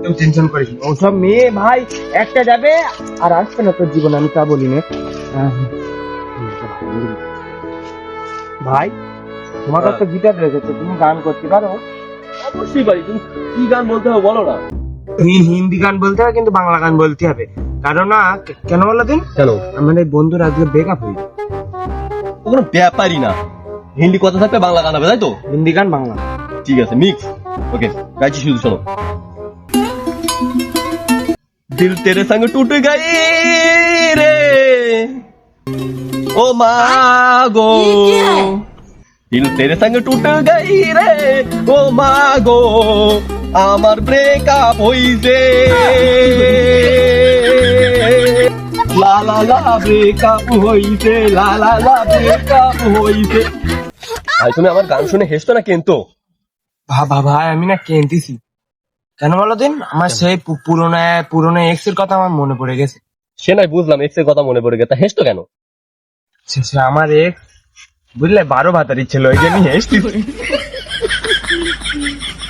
তুই টেনশন করিস না। ওসব মেয়ে ভাই একটা যাবে আর আসবে না তোর জীবনে, আমি তা বলি না। ভাই তোমার কাছে তো গিটার রয়েছে, তো তুমি গান করতে পারো? অবশ্যই পারি। তুমি কি গান বলতে হবে বলো না। তুমি হিন্দি গান বলতে হবে, কিন্তু বাংলা গান বলতে হবে। কারণ না, কেন বলো দিন, কেন? আমার এই বন্ধুর আজকে ব্রেকআপ হয়ে গেছে। ও কোনো ব্যাপারই না। হিন্দি কথা থাকবে, বাংলা গান হবে, তাই তো? হিন্দি গান বাংলা। ঠিক আছে, মিক্স। ওকে, গাইছি, শুধু শোনো। दिल तेरे संग टूट गई रे ओ मागो, दिल तेरे संग टूट गई रे ओ मागो, আমার ব্রেকআপ হইছে, লা লা লা ব্রেকআপ হইছে, লা লা লা ব্রেকআপ হইছে। ভাই তুমি আমার গান শুনে হেসতো না কিন্তু? ভাই আমি না কেঁদেছি। কেন বলো দিন, আমার সেই পুরোনো এক্স এর কথা আমার মনে পড়ে গেছে। সে নাই বুঝলাম, এক্স এর কথা মনে পড়ে গেছে, হেসতো কেন? সে আমার এক্স বুঝলে 12 ভাতারি ছিল, ওই জন্য হেসছি।